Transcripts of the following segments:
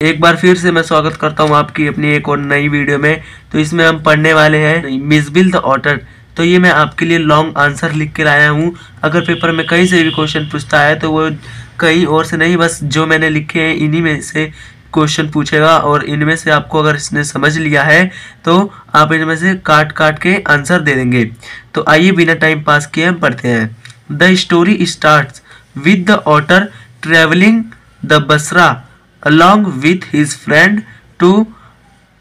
एक बार फिर से मैं स्वागत करता हूँ आपकी अपनी एक और नई वीडियो में। तो इसमें हम पढ़ने वाले हैं मिसबिल द ऑटर। तो ये मैं आपके लिए लॉन्ग आंसर लिख के लाया हूँ। अगर पेपर में कहीं से भी क्वेश्चन पूछता है तो वो कहीं और से नहीं, बस जो मैंने लिखे हैं इन्हीं में से क्वेश्चन पूछेगा। और इनमें से आपको अगर इसने समझ लिया है तो आप इनमें से काट काट के आंसर दे देंगे। तो आइए बिना टाइम पास किए हम पढ़ते हैं। The story starts with the author travelling the Basra along with his friend to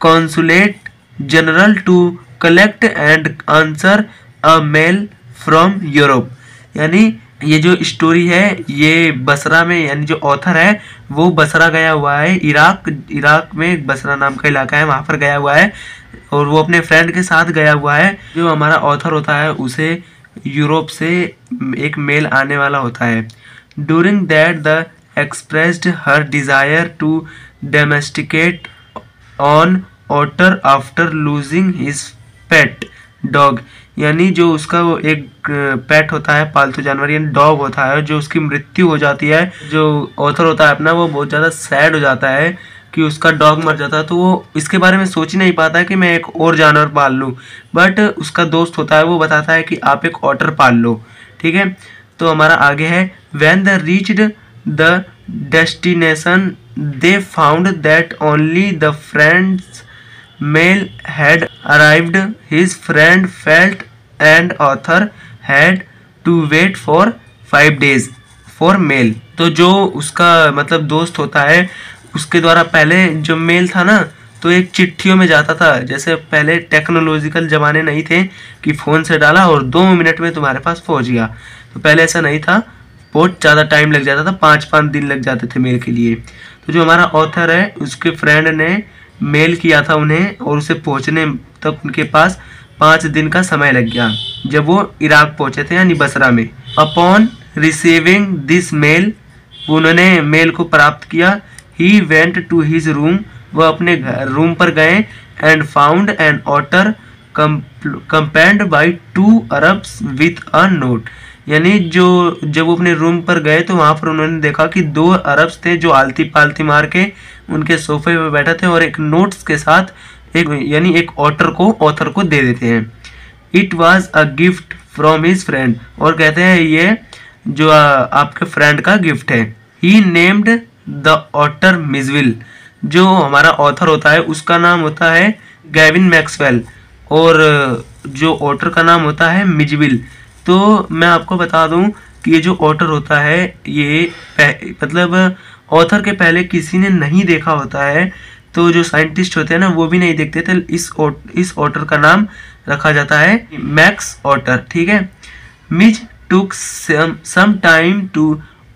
consulate general to collect and answer a mail from Europe। यानी ये जो स्टोरी है ये बसरा में, यानी जो ऑथर है वो बसरा गया हुआ है। इराक में बसरा नाम का इलाका है, वहाँ पर गया हुआ है और वो अपने फ्रेंड के साथ गया हुआ है। जो हमारा ऑथर होता है उसे यूरोप से एक मेल आने वाला होता है। During that the expressed her desire to domesticate an otter after losing his pet dog। यानी जो उसका वो एक पेट होता है, पालतू जानवर यानी डॉग होता है, जो उसकी मृत्यु हो जाती है। जो ऑथर होता है अपना वो बहुत ज़्यादा सैड हो जाता है कि उसका डॉग मर जाता है। तो वो इसके बारे में सोच ही नहीं पाता है कि मैं एक और जानवर पाल लूँ। बट उसका दोस्त होता है वो बताता है कि आप एक ऑटर पाल लो। ठीक है, तो हमारा आगे है when they reached the destination they found that only the friend's mail had arrived। his friend felt and author had to wait for 5 days for mail। तो जो उसका मतलब दोस्त होता है उसके द्वारा पहले जो मेल था ना तो एक चिट्ठियों में जाता था। जैसे पहले टेक्नोलॉजिकल ज़माने नहीं थे कि फ़ोन से डाला और 2 मिनट में तुम्हारे पास पहुंच गया। तो पहले ऐसा नहीं था, बहुत ज़्यादा टाइम लग जाता था, 5-5 दिन लग जाते थे मेल के लिए। तो जो हमारा ऑथर है उसके फ्रेंड ने मेल किया था उन्हें और उसे पहुंचने तक उनके पास 5 दिन का समय लग गया जब वो इराक पहुंचे थे यानी बसरा में। अपॉन रिसीविंग दिस मेल, उन्होंने मेल को प्राप्त किया। He went to his room, वह अपने रूम पर गए। And found an author accompanied by 2 Arabs with a note. यानी जो जब वो अपने रूम पर गए तो वहाँ पर उन्होंने देखा कि 2 अरब्स थे जो आलती पालती मार के उनके सोफे पे बैठे थे और एक नोट्स के साथ एक ऑथर को दे देते हैं। It was a gift from his friend, और कहते हैं ये जो आपके फ्रेंड का गिफ्ट है। ही नेम्ड द ऑटर मिसविल, जो हमारा ऑथर होता है उसका नाम होता है गैविन मैक्सवेल और जो ऑटर का नाम होता है मिजविल। तो मैं आपको बता दूं कि ये जो ऑटर होता है ये मतलब ऑथर के पहले किसी ने नहीं देखा होता है। तो जो साइंटिस्ट होते हैं ना वो भी नहीं देखते थे। इस ऑटर का नाम रखा जाता है मैक्स ऑटर। ठीक है, Mij took some time to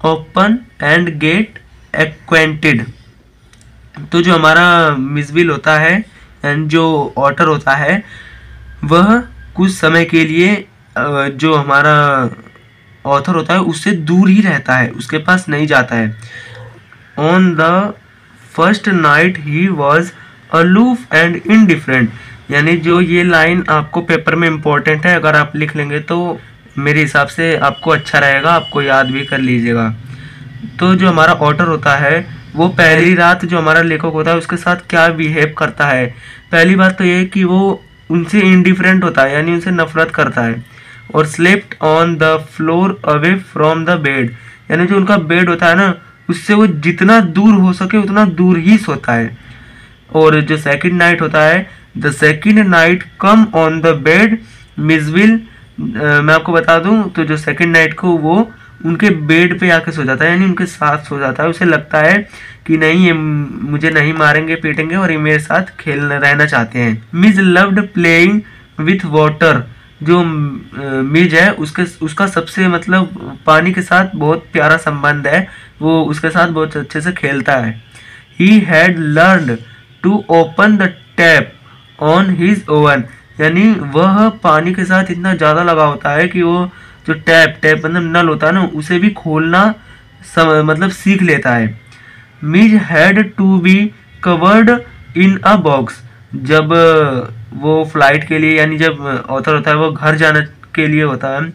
open and get acquainted. तो जो हमारा मिसविल होता है एंड जो ऑटर होता है वह कुछ समय के लिए जो हमारा ऑथर होता है उससे दूर ही रहता है, उसके पास नहीं जाता है। On the first night he was aloof and indifferent. यानी जो ये लाइन आपको पेपर में इम्पोर्टेंट है, अगर आप लिख लेंगे तो मेरे हिसाब से आपको अच्छा रहेगा, आपको याद भी कर लीजिएगा। तो जो हमारा ऑटर होता है वो पहली रात जो हमारा लेखक होता है उसके साथ क्या बिहेव करता है। पहली बात तो ये है कि वो उनसे इनडिफरेंट होता है यानी उनसे नफरत करता है। और slept on the floor away from the bed, यानी जो उनका बेड होता है ना उससे वो जितना दूर हो सके उतना दूर ही सोता है। और जो सेकंड नाइट होता है the second night come on the bed Mijbil, मैं आपको बता दूं तो जो सेकंड नाइट को वो उनके बेड पे आके सो जाता है यानी उनके साथ सो जाता है। उसे लगता है कि नहीं ये मुझे नहीं मारेंगे पीटेंगे और ये मेरे साथ रहना चाहते हैं। मिज लव्ड प्लेइंग विथ वाटर, जो मिज है उसका सबसे मतलब पानी के साथ बहुत प्यारा संबंध है, वो उसके साथ बहुत अच्छे से खेलता है। He had learned to open the tap on his own, यानी वह पानी के साथ इतना ज़्यादा लगा होता है कि वो जो टैप मतलब नल होता है ना उसे भी खोलना मतलब सीख लेता है। Mij had to be covered in a box, जब वो फ्लाइट के लिए यानी जब ऑथर होता है वो घर जाने के लिए होता है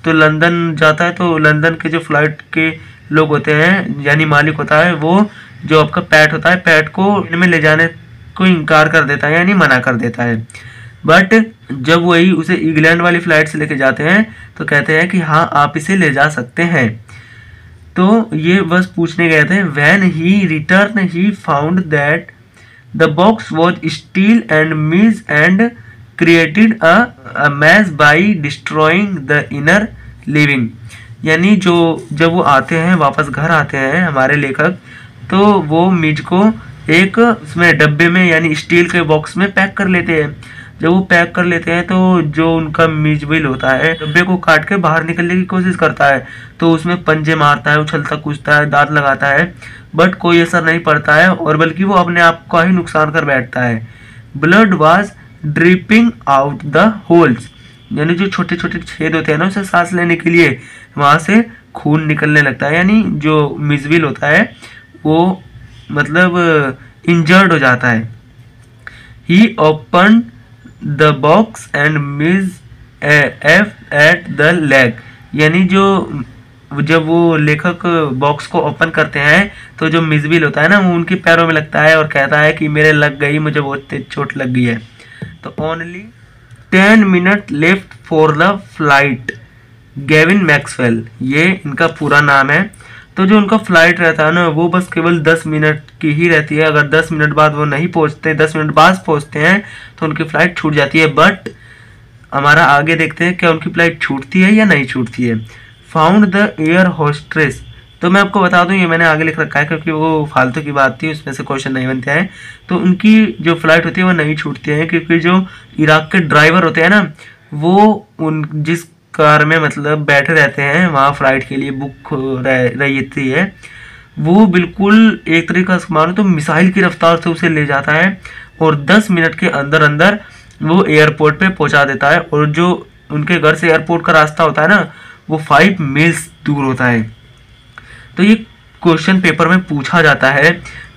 तो लंदन जाता है। तो लंदन के जो फ्लाइट के लोग होते हैं यानी मालिक होता है वो जो आपका पैट होता है, पैट को इनमें ले जाने को इनकार कर देता है, यानी मना कर देता है। बट जब वही उसे इंग्लैंड वाली फ्लाइट से लेके जाते हैं तो कहते हैं कि हाँ आप इसे ले जा सकते हैं। तो ये बस पूछने गए थे। When he return he found that the box was still and Mij and created a mess by destroying the inner lining. यानी जो जब वो आते हैं, वापस घर आते हैं हमारे लेखक, तो वो मिज को एक उसमें डब्बे में यानी स्टील के बॉक्स में पैक कर लेते हैं। जब वो पैक कर लेते हैं तो जो उनका मिजबिल होता है डब्बे को काट के बाहर निकलने की कोशिश करता है, तो उसमें पंजे मारता है, उछलता कूदता है, दांत लगाता है, बट कोई असर नहीं पड़ता है और बल्कि वो अपने आप का ही नुकसान कर बैठता है। Blood was dripping out the holes, यानी जो छोटे छोटे छेद होते हैं ना, उसे सांस लेने के लिए वहां से खून निकलने लगता है, यानी जो मिजबिल होता है वो मतलब इंजर्ड हो जाता है। He open the box and miss F at the leg, यानी जो जब वो लेखक बॉक्स को ओपन करते हैं तो जो मिजबिल होता है ना, वो उनके पैरों में लगता है और कहता है कि मेरे लग गई, मुझे बहुत तेज चोट लग गई है। तो only 10 minute left for the flight, Gavin Maxwell ये इनका पूरा नाम है। तो जो उनका फ्लाइट रहता है ना, वो बस केवल 10 मिनट की ही रहती है। अगर 10 मिनट बाद वो नहीं पहुंचते, 10 मिनट बाद पहुंचते हैं तो उनकी फ्लाइट छूट जाती है। बट हमारा आगे देखते हैं क्या उनकी फ्लाइट छूटती है या नहीं छूटती है। फाउंड द एयर होस्ट्रेस, तो मैं आपको बता दूं ये मैंने आगे लिख रखा है क्योंकि वो फालतू की बात थी, उसमें से क्वेश्चन नहीं बनते हैं। तो उनकी जो फ्लाइट होती है वो नहीं छूटती है क्योंकि जो इराक के ड्राइवर होते हैं ना, वो उन जिस कार में मतलब बैठे रहते हैं वहाँ फ्लाइट के लिए बुक रहती है, वो बिल्कुल एक तरीका से मानो तो मिसाइल की रफ्तार से उसे ले जाता है और 10 मिनट के अंदर अंदर वो एयरपोर्ट पे पहुंचा देता है। और जो उनके घर से एयरपोर्ट का रास्ता होता है ना, वो 5 मील्स दूर होता है। तो ये क्वेश्चन पेपर में पूछा जाता है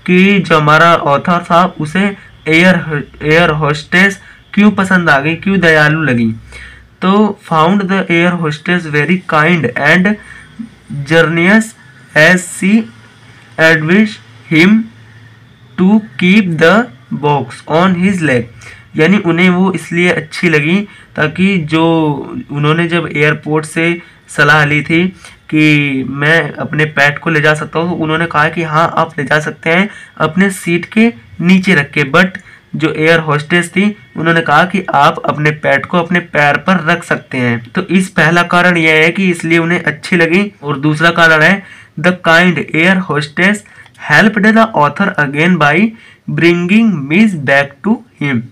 कि जो हमारा ऑथर था उसे एयर होस्टेस क्यों पसंद आ गई, क्यों दयालु लगी। तो found the air hostess very kind and generous as she advised him to keep the box on his leg, यानी उन्हें वो इसलिए अच्छी लगी ताकि जो उन्होंने जब एयरपोर्ट से सलाह ली थी कि मैं अपने पैट को ले जा सकता हूँ, तो उन्होंने कहा कि हाँ आप ले जा सकते हैं अपने सीट के नीचे रख के। बट जो एयर होस्टेस थी उन्होंने कहा कि आप अपने पैट को अपने पैर पर रख सकते हैं। तो इस पहला कारण यह है कि इसलिए उन्हें अच्छी लगी। और दूसरा कारण है the kind air hostess helped the author again by bringing Mij back to him,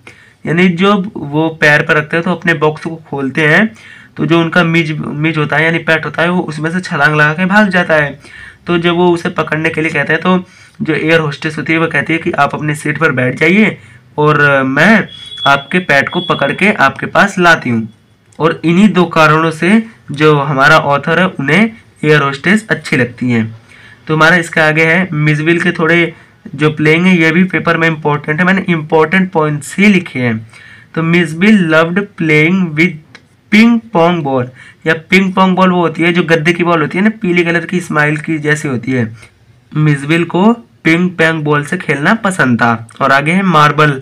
यानी जब वो पैर पर रखते हैं तो अपने बॉक्स को खोलते हैं तो जो उनका मिज होता है यानी पैट होता है वो उसमें से छलांग लगा के भाग जाता है। तो जब वो उसे पकड़ने के लिए कहते हैं तो जो एयर होस्टेस होती है वो कहती है कि आप अपनी सीट पर बैठ जाइए और मैं आपके पैट को पकड़ के आपके पास लाती हूँ। और इन्हीं दो कारणों से जो हमारा ऑथर है उन्हें एयर होस्टेस अच्छी लगती हैं। तो हमारा इसके आगे है मिजबिल के थोड़े जो प्लेइंग है ये भी पेपर में इंपॉर्टेंट है, मैंने इंपॉर्टेंट पॉइंट्स ही लिखे हैं। तो Mijbil loved playing with ping pong ball, या पिंग पोंग बॉल वो होती है जो गद्दे की बॉल होती है ना, पीली कलर की स्माइल की जैसी होती है। मिजबिल को पिंग पोंग बॉल से खेलना पसंद था। और आगे है मार्बल,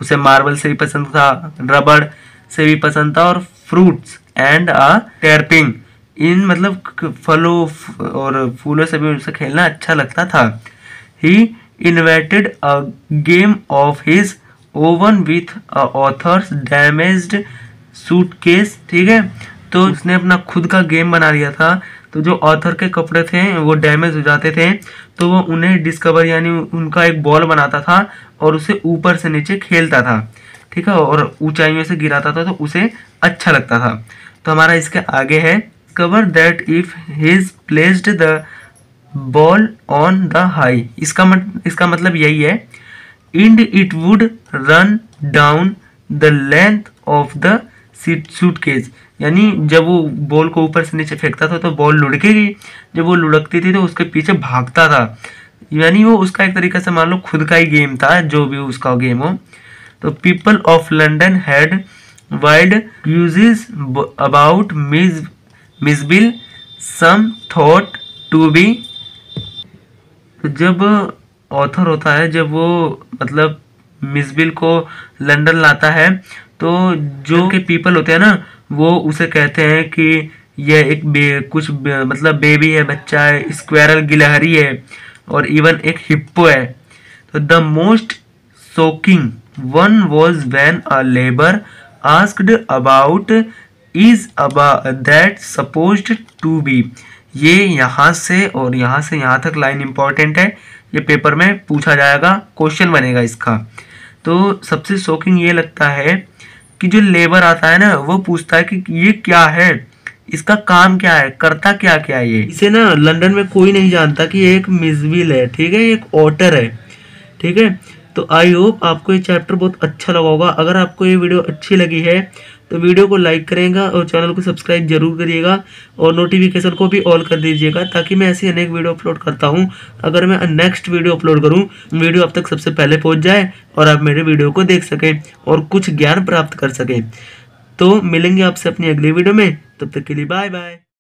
उसे मार्बल से भी पसंद था, रबड़ से भी पसंद था, और फ्रूट्स एंड अ टैरपिंग, इन मतलब फलों और फूलों से भी उसे खेलना अच्छा लगता था। He invented a game of his own with author's damaged suitcase, ठीक है। तो उसने अपना खुद का गेम बना लिया था। तो जो ऑथर के कपड़े थे वो डैमेज हो जाते थे तो वो उन्हें डिस्कवर यानी उनका एक बॉल बनाता था और उसे ऊपर से नीचे खेलता था, ठीक है, और ऊंचाइयों से गिराता था तो उसे अच्छा लगता था। तो हमारा इसके आगे है cover that if his placed the ball on the high, इसका मतलब यही है and it would run down the length of the suitcase, यानी जब वो बॉल को ऊपर से नीचे फेंकता था तो बॉल लुढ़केगी, जब वो लुढ़कती थी तो उसके पीछे भागता था, यानी वो उसका एक तरीके से मान लो खुद का ही गेम था, जो भी उसका गेम हो। तो people of London had wide views about Mijbil, some thought to be, जब ऑथर होता है, जब वो मतलब मिसबिल को लंदन लाता है तो जो के पीपल होते हैं ना वो उसे कहते हैं कि यह एक मतलब बेबी है, बच्चा है, स्क्वेरल गिलहरी है और इवन एक हिप्पो है। तो the most shocking one was when a labour asked about is that supposed to be. ये यहाँ से और यहाँ से यहाँ तक लाइन इंपॉर्टेंट है, ये पेपर में पूछा जाएगा, क्वेश्चन बनेगा इसका। तो सबसे शॉकिंग ये लगता है कि जो लेबर आता है ना वो पूछता है कि ये क्या है, इसका काम क्या है, करता क्या क्या है। ये इसे ना लंदन में कोई नहीं जानता कि ये एक मिसबिल है, ठीक है, एक ऑटर है, ठीक है। तो आई होप आपको ये चैप्टर बहुत अच्छा लगा होगा। अगर आपको ये वीडियो अच्छी लगी है तो वीडियो को लाइक करेगा और चैनल को सब्सक्राइब जरूर करिएगा और नोटिफिकेशन को भी ऑल कर दीजिएगा, ताकि मैं ऐसी अनेक वीडियो अपलोड करता हूँ। अगर मैं नेक्स्ट वीडियो अपलोड करूँ, वीडियो आप तक सबसे पहले पहुँच जाए और आप मेरे वीडियो को देख सकें और कुछ ज्ञान प्राप्त कर सकें। तो मिलेंगे आपसे अपनी अगली वीडियो में, तब तक के लिए बाय बाय।